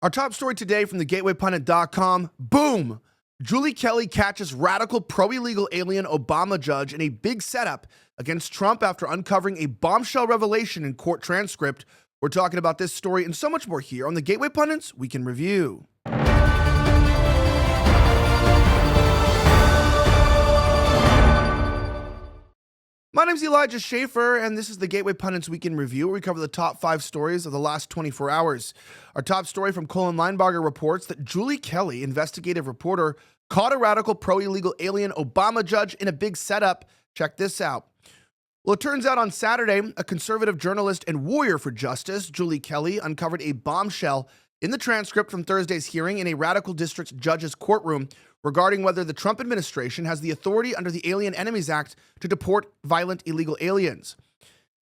Our top story today from the GatewayPundit.com. Boom! Julie Kelly catches radical pro-illegal alien Obama judge in a big setup against Trump after uncovering a bombshell revelation in court transcript. We're talking about this story and so much more here on the Gateway Pundits Weekend Review. My name's Elijah Schaffer, and this is the Gateway Pundits Weekend Review, where we cover the top 5 stories of the last 24 hours. Our top story from Cornyn reports that Julie Kelly, investigative reporter, caught a radical pro-illegal alien Obama judge in a big setup. Check this out. Well, it turns out on Saturday, a conservative journalist and warrior for justice, Julie Kelly, uncovered a bombshell in the transcript from Thursday's hearing in a radical district judge's courtroom regarding whether the Trump administration has the authority under the Alien Enemies Act to deport violent illegal aliens.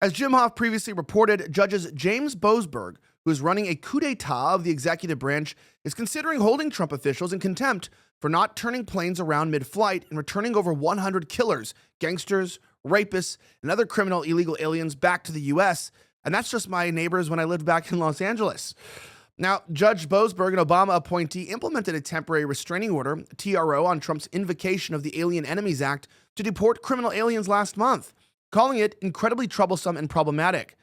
As Jim Hoff previously reported, Judges James Boasberg, who is running a coup d'etat of the executive branch, is considering holding Trump officials in contempt for not turning planes around mid-flight and returning over 100 killers, gangsters, rapists, and other criminal illegal aliens back to the U.S., and that's just my neighbors when I lived back in Los Angeles. Now, Judge Boasberg, an Obama appointee, implemented a temporary restraining order, TRO, on Trump's invocation of the Alien Enemies Act to deport criminal aliens last month, calling it incredibly troublesome and problematic.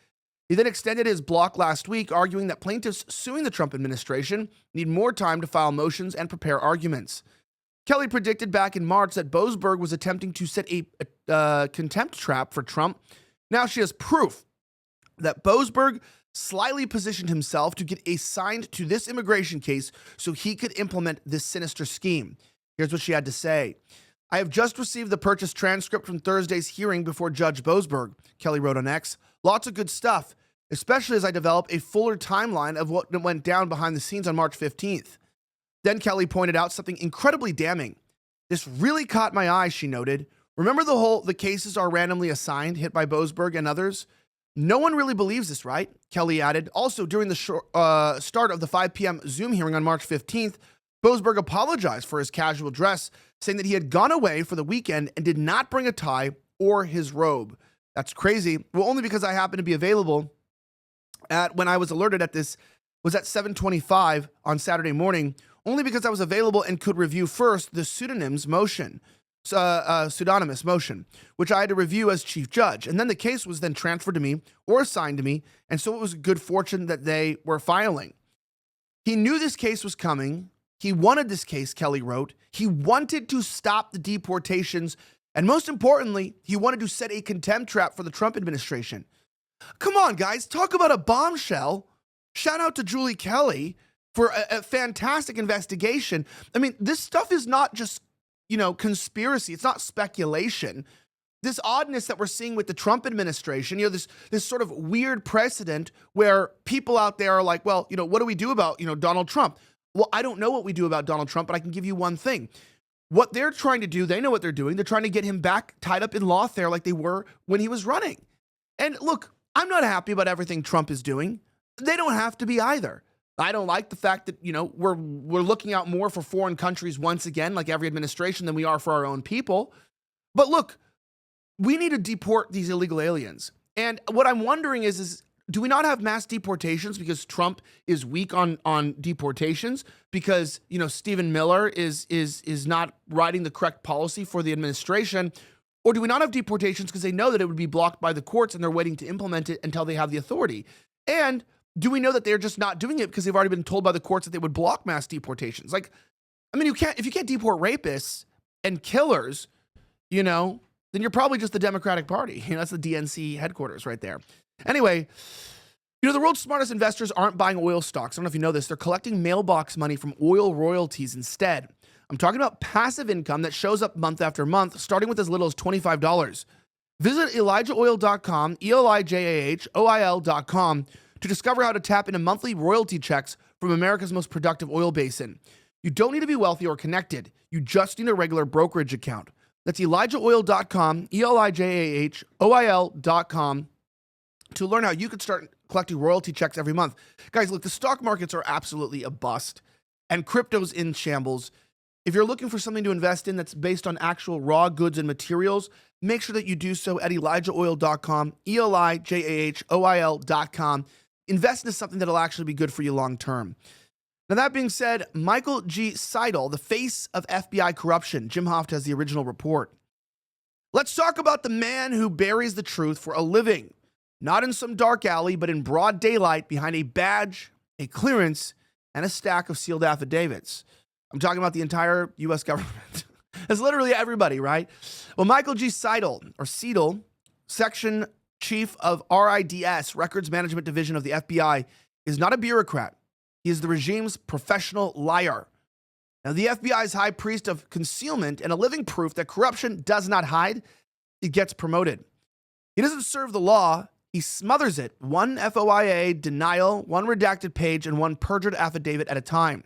He then extended his block last week, arguing that plaintiffs suing the Trump administration need more time to file motions and prepare arguments. Kelly predicted back in March that Boasberg was attempting to set a contempt trap for Trump. Now she has proof that Boasberg slyly positioned himself to get assigned to this immigration case so he could implement this sinister scheme. Here's what she had to say. "I have just received the purchase transcript from Thursday's hearing before Judge Boasberg," Kelly wrote on X. "Lots of good stuff, especially as I develop a fuller timeline of what went down behind the scenes on March 15th. Then Kelly pointed out something incredibly damning. "This really caught my eye," she noted. "Remember the cases are randomly assigned, hit by Boasberg and others? No one really believes this, right?" Kelly added. Also, during the start of the 5 p.m. Zoom hearing on March 15th, Boasberg apologized for his casual dress, saying that he had gone away for the weekend and did not bring a tie or his robe. That's crazy. Well, only because I happened to be available when I was alerted at this was at 7:25 on Saturday morning, only because I was available and could review first the pseudonymous motion, which I had to review as chief judge. And then the case was then transferred to me or assigned to me, and so it was good fortune that they were filing. He knew this case was coming. He wanted this case, Kelly wrote. He wanted to stop the deportations, and most importantly, he wanted to set a contempt trap for the Trump administration. Come on, guys, talk about a bombshell. Shout out to Julie Kelly for a fantastic investigation. I mean, this stuff is not just conspiracy. It's not speculation. This oddness that we're seeing with the Trump administration, this sort of weird precedent where people out there are like, well, what do we do about, Donald Trump? Well, I don't know what we do about Donald Trump, but I can give you one thing. What they're trying to do, they know what they're doing. They're trying to get him back tied up in lawfare like they were when he was running. And look, I'm not happy about everything Trump is doing. They don't have to be either. I don't like the fact that, we're looking out more for foreign countries once again, like every administration, than we are for our own people. But look, we need to deport these illegal aliens. And what I'm wondering is do we not have mass deportations because Trump is weak on deportations? Because, Stephen Miller is not writing the correct policy for the administration? Or do we not have deportations because they know that it would be blocked by the courts and they're waiting to implement it until they have the authority? And do we know that they're just not doing it because they've already been told by the courts that they would block mass deportations? Like, I mean, if you can't deport rapists and killers, then you're probably just the Democratic Party. That's the DNC headquarters right there. Anyway, the world's smartest investors aren't buying oil stocks. I don't know if you know this. They're collecting mailbox money from oil royalties instead. I'm talking about passive income that shows up month after month, starting with as little as $25. Visit ElijahOil.com, ElijahOil.com, to discover how to tap into monthly royalty checks from America's most productive oil basin. You don't need to be wealthy or connected. You just need a regular brokerage account. That's ElijahOil.com, ElijahOil.com, to learn how you could start collecting royalty checks every month. Guys, look, the stock markets are absolutely a bust, and crypto's in shambles. If you're looking for something to invest in that's based on actual raw goods and materials, make sure that you do so at ElijahOil.com, ElijahOil.com. Invest into something that'll actually be good for you long term. Now, that being said, Michael G. Seidel, the face of FBI corruption. Jim Hoft has the original report. Let's talk about the man who buries the truth for a living. Not in some dark alley, but in broad daylight behind a badge, a clearance, and a stack of sealed affidavits. I'm talking about the entire U.S. government. It's literally everybody, right? Well, Michael G. Seidel, or Seidel, Section Chief of RIDS, Records Management Division of the FBI, is not a bureaucrat. He is the regime's professional liar. Now, the FBI's high priest of concealment and a living proof that corruption does not hide, he gets promoted. He doesn't serve the law, he smothers it, one FOIA denial, one redacted page, and one perjured affidavit at a time.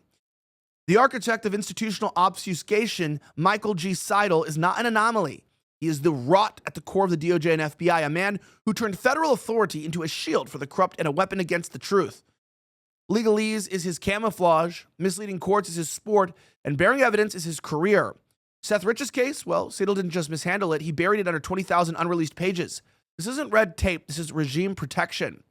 The architect of institutional obfuscation, Michael G. Seidel, is not an anomaly. He is the rot at the core of the DOJ and FBI, a man who turned federal authority into a shield for the corrupt and a weapon against the truth. Legalese is his camouflage, misleading courts is his sport, and bearing evidence is his career. Seth Rich's case, well, Seidel didn't just mishandle it, he buried it under 20,000 unreleased pages. This isn't red tape, this is regime protection.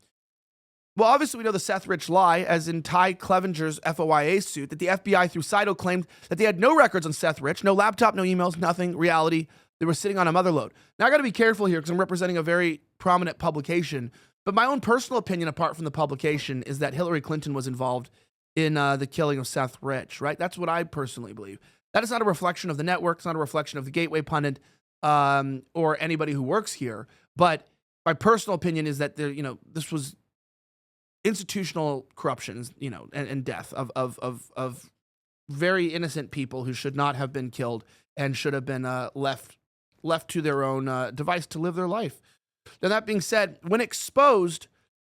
Well, obviously we know the Seth Rich lie, as in Ty Clevenger's FOIA suit, that the FBI through Seidel claimed that they had no records on Seth Rich, no laptop, no emails, nothing, reality. They were sitting on a motherlode. Now, I got to be careful here because I'm representing a very prominent publication, but my own personal opinion, apart from the publication, is that Hillary Clinton was involved in the killing of Seth Rich, right? That's what I personally believe. That is not a reflection of the network. It's not a reflection of the Gateway Pundit or anybody who works here. But my personal opinion is that this was institutional corruption, and death of very innocent people who should not have been killed and should have been left to their own device to live their life. Now, that being said, when exposed,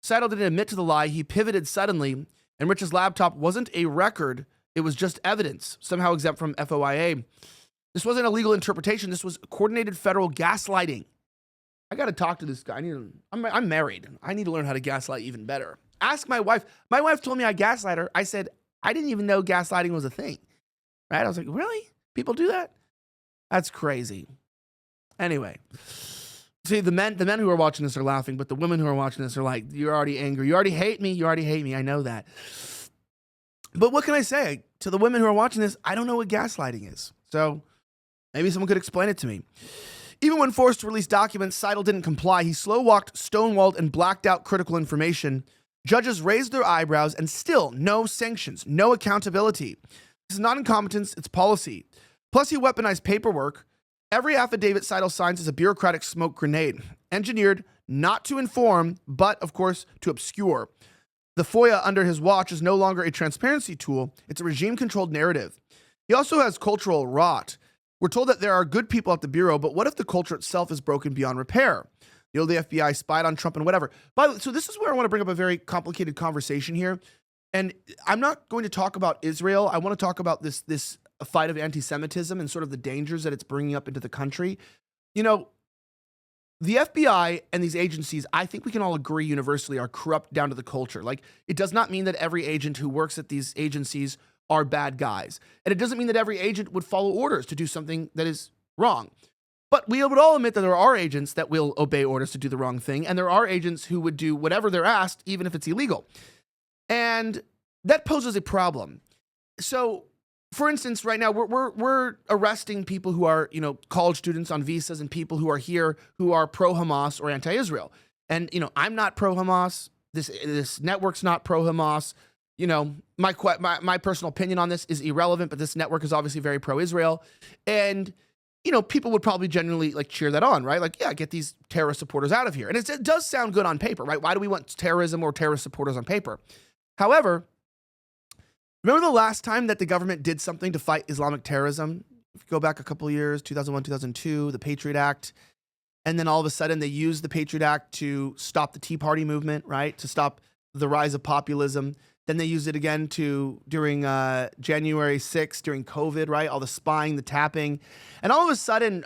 Seidel didn't admit to the lie. He pivoted suddenly, and Rich's laptop wasn't a record. It was just evidence, somehow exempt from FOIA. This wasn't a legal interpretation. This was coordinated federal gaslighting. I got to talk to this guy. I'm married. I need to learn how to gaslight even better. Ask my wife. My wife told me I gaslight her. I said, I didn't even know gaslighting was a thing. Right? I was like, really? People do that? That's crazy. Anyway, see, the men who are watching this are laughing, but the women who are watching this are like, you're already angry. You already hate me. You already hate me. I know that. But what can I say? To the women who are watching this, I don't know what gaslighting is. So maybe someone could explain it to me. Even when forced to release documents, Seidel didn't comply. He slow-walked, stonewalled, and blacked out critical information. Judges raised their eyebrows, and still no sanctions, no accountability. This is not incompetence, it's policy. Plus, he weaponized paperwork. Every affidavit Seidel signs is a bureaucratic smoke grenade, engineered not to inform, but, of course, to obscure. The FOIA under his watch is no longer a transparency tool. It's a regime-controlled narrative. He also has cultural rot. We're told that there are good people at the Bureau, but what if the culture itself is broken beyond repair? The FBI spied on Trump and whatever. By the way, so this is where I want to bring up a very complicated conversation here. And I'm not going to talk about Israel. I want to talk about this fight of anti-Semitism and sort of the dangers that it's bringing up into the country. The FBI and these agencies, I think we can all agree universally, are corrupt down to the culture. Like, it does not mean that every agent who works at these agencies are bad guys. And it doesn't mean that every agent would follow orders to do something that is wrong. But we would all admit that there are agents that will obey orders to do the wrong thing, and there are agents who would do whatever they're asked, even if it's illegal. And that poses a problem. So, for instance, right now we're arresting people who are, college students on visas and people who are here who are pro-Hamas or anti-Israel. And, I'm not pro-Hamas. This network's not pro-Hamas. My personal opinion on this is irrelevant, but this network is obviously very pro-Israel. And people would probably genuinely cheer that on, right? Like, yeah, get these terrorist supporters out of here. And it does sound good on paper, right? Why do we want terrorism or terrorist supporters on paper? However, remember the last time that the government did something to fight Islamic terrorism? If you go back a couple of years, 2001, 2002, the Patriot Act. And then all of a sudden they used the Patriot Act to stop the Tea Party movement, right? To stop the rise of populism. Then they used it again during January 6th, during COVID, right? All the spying, the tapping. And all of a sudden,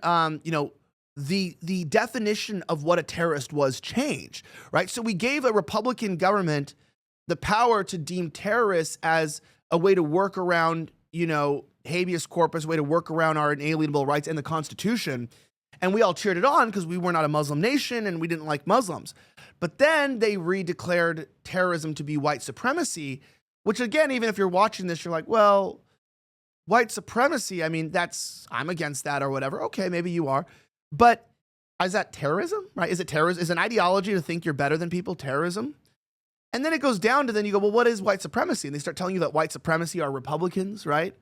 the definition of what a terrorist was changed, right? So we gave a Republican government the power to deem terrorists as a way to work around, habeas corpus, a way to work around our inalienable rights and the Constitution. And we all cheered it on because we were not a Muslim nation and we didn't like Muslims. But then they redeclared terrorism to be white supremacy, which again, even if you're watching this, you're like, well, white supremacy, I mean, I'm against that or whatever. Okay, maybe you are. But is that terrorism, right? Is it terrorism? Is an ideology to think you're better than people terrorism? And then it goes down to then you go, well, what is white supremacy? And they start telling you that white supremacy are Republicans, right?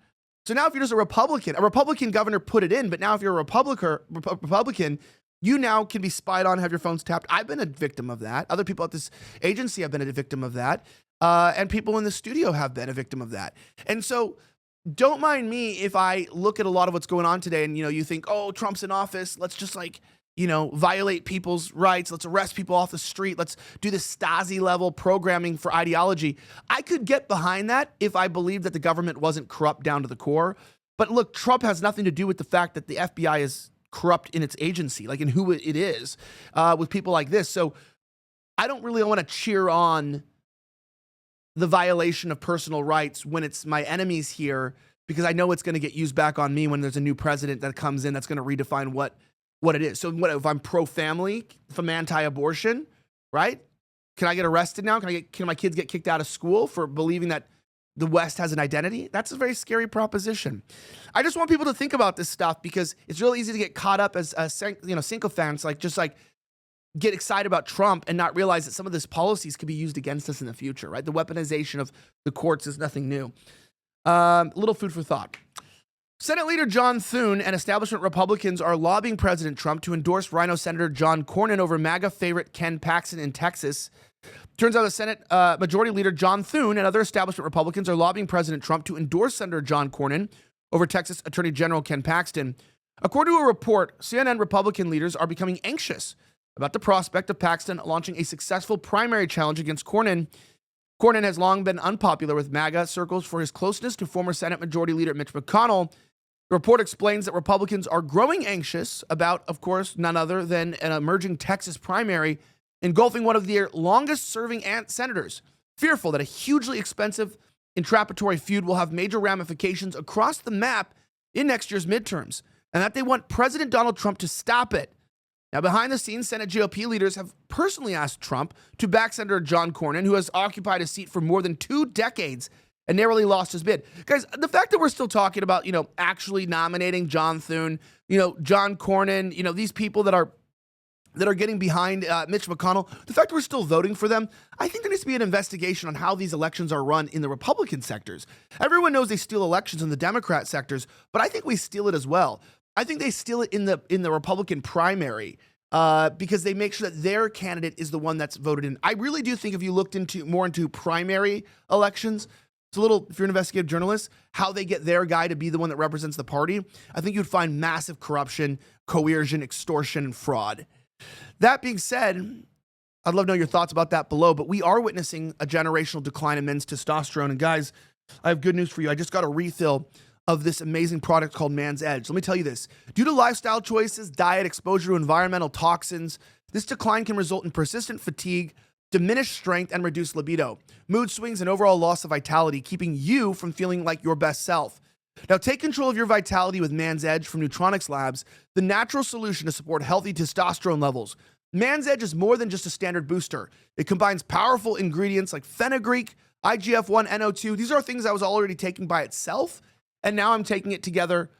So now if you're just a Republican governor put it in, but now if you're a Republican, you now can be spied on, have your phones tapped. I've been a victim of that. Other people at this agency have been a victim of that. And people in the studio have been a victim of that. And so don't mind me if I look at a lot of what's going on today and, you think, oh, Trump's in office. Let's just violate people's rights. Let's arrest people off the street. Let's do this Stasi level programming for ideology. I could get behind that if I believed that the government wasn't corrupt down to the core. But look, Trump has nothing to do with the fact that the FBI is corrupt in its agency, like in who it is, with people like this. So I don't really want to cheer on the violation of personal rights when it's my enemies here, because I know it's going to get used back on me when there's a new president that comes in that's going to redefine what it is. So what if I'm pro-family, if I'm anti-abortion, right? Can I get arrested now? Can my kids get kicked out of school for believing that the West has an identity? That's a very scary proposition. I just want people to think about this stuff because it's really easy to get caught up as sycophants, just get excited about Trump and not realize that some of these policies could be used against us in the future, right? The weaponization of the courts is nothing new. Little food for thought. Senate Leader John Thune and establishment Republicans are lobbying President Trump to endorse RINO Senator John Cornyn over MAGA favorite Ken Paxton in Texas. Turns out the Senate Majority Leader John Thune and other establishment Republicans are lobbying President Trump to endorse Senator John Cornyn over Texas Attorney General Ken Paxton. According to a report, CNN Republican leaders are becoming anxious about the prospect of Paxton launching a successful primary challenge against Cornyn. Cornyn has long been unpopular with MAGA circles for his closeness to former Senate Majority Leader Mitch McConnell. The report explains that Republicans are growing anxious about, of course, none other than an emerging Texas primary engulfing one of their longest-serving senators, fearful that a hugely expensive, intrapolatory feud will have major ramifications across the map in next year's midterms, and that they want President Donald Trump to stop it. Now, behind the scenes, Senate GOP leaders have personally asked Trump to back Senator John Cornyn, who has occupied a seat for more than 2 decades and narrowly lost his bid. Guys, the fact that we're still talking about, actually nominating John Thune, John Cornyn, these people that are getting behind Mitch McConnell, the fact that we're still voting for them, I think there needs to be an investigation on how these elections are run in the Republican sectors. Everyone knows they steal elections in the Democrat sectors, but I think we steal it as well. I think they steal it in the Republican primary because they make sure that their candidate is the one that's voted in. I really do think if you looked more into primary elections, it's a little, if you're an investigative journalist, how they get their guy to be the one that represents the party, I think you'd find massive corruption, coercion, extortion, and fraud. That being said, I'd love to know your thoughts about that below, but we are witnessing a generational decline in men's testosterone. And guys, I have good news for you. I just got a refill of this amazing product called Man's Edge. Let me tell you this. Due to lifestyle choices, diet, exposure to environmental toxins, this decline can result in persistent fatigue, diminished strength, and reduced libido, mood swings, and overall loss of vitality, keeping you from feeling like your best self. Now, take control of your vitality with Man's Edge from Neutronics Labs, the natural solution to support healthy testosterone levels. Man's Edge is more than just a standard booster. It combines powerful ingredients like fenugreek, IGF-1, NO2. These are things I was already taking by itself, and now I'm taking it together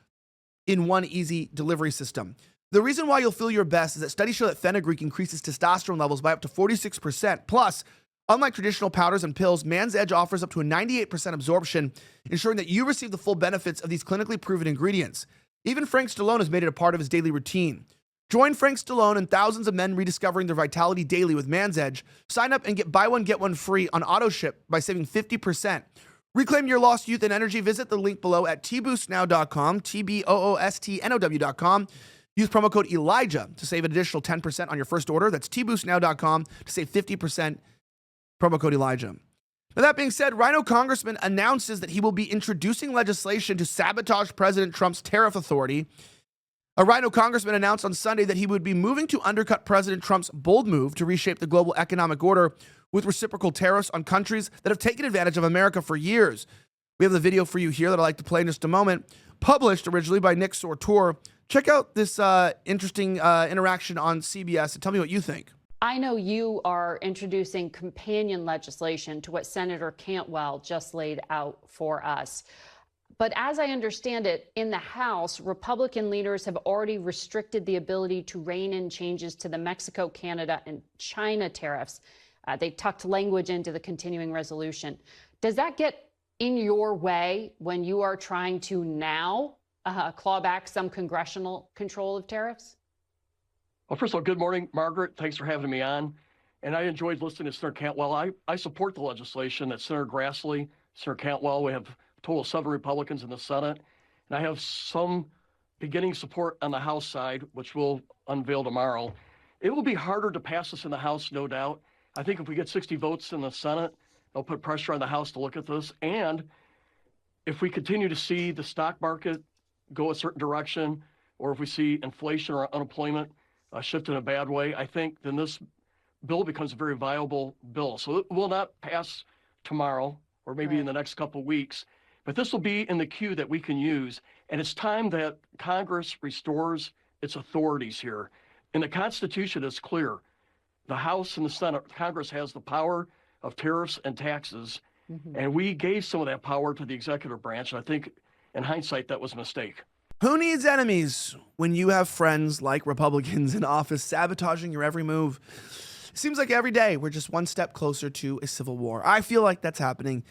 in one easy delivery system. The reason why you'll feel your best is that studies show that fenugreek increases testosterone levels by up to 46%. Plus, unlike traditional powders and pills, Man's Edge offers up to a 98% absorption, ensuring that you receive the full benefits of these clinically proven ingredients. Even Frank Stallone has made it a part of his daily routine. Join Frank Stallone and thousands of men rediscovering their vitality daily with Man's Edge. Sign up and get buy one, get one free on auto ship by saving 50%. Reclaim your lost youth and energy. Visit the link below at tboostnow.com, tboostnow.com. Use promo code Elijah to save an additional 10% on your first order. That's tboostnow.com to save 50%, promo code Elijah. Now, that being said, RINO Congressman announces that he will be introducing legislation to sabotage President Trump's tariff authority. A RINO Congressman announced on Sunday that he would be moving to undercut President Trump's bold move to reshape the global economic order with reciprocal tariffs on countries that have taken advantage of America for years. We have the video for you here that I'd like to play in just a moment, published originally by Nick Sortor. Check out this interesting interaction on CBS and tell me what you think. I know you are introducing companion legislation to what Senator Cantwell just laid out for us. But as I understand it, in the House, Republican leaders have already restricted the ability to rein in changes to the Mexico, Canada, and China tariffs. They tucked language into the continuing resolution. Does that get in your way when you are trying to now claw back some congressional control of tariffs? Well, first of all, good morning, Margaret. Thanks for having me on. And I enjoyed listening to Senator Cantwell. I support the legislation that Senator Grassley, Senator Cantwell, we have a total of 7 Republicans in the Senate. And I have some beginning support on the House side, which we'll unveil tomorrow. It will be harder to pass this in the House, no doubt. I think if we get 60 votes in the Senate, it'll put pressure on the House to look at this. And if we continue to see the stock market go a certain direction, or if we see inflation or unemployment shift in a bad way, I think then this bill becomes a very viable bill. So it will not pass tomorrow or maybe in the next couple of weeks, but this will be in the queue that we can use. And it's time that Congress restores its authorities here. In the Constitution, it's clear. The House and the Senate, Congress has the power of tariffs and taxes, and we gave some of that power to the executive branch. And I think in hindsight, that was a mistake. Who needs enemies when you have friends like Republicans in office sabotaging your every move? It seems like every day we're just one step closer to a civil war. I feel like that's happening.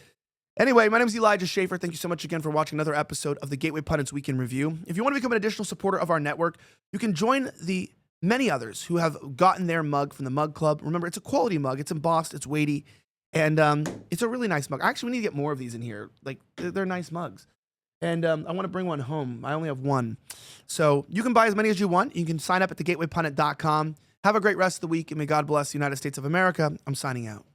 Anyway, my name is Elijah Schaffer. Thank you so much again for watching another episode of the Gateway Pundits Week in Review. If you want to become an additional supporter of our network, you can join the many others who have gotten their mug from the Mug Club. Remember, it's a quality mug. It's embossed. It's weighty. And it's a really nice mug. Actually, we need to get more of these in here. Like, they're nice mugs. And I want to bring one home. I only have one. So you can buy as many as you want. You can sign up at thegatewaypundit.com. Have a great rest of the week, and may God bless the United States of America. I'm signing out.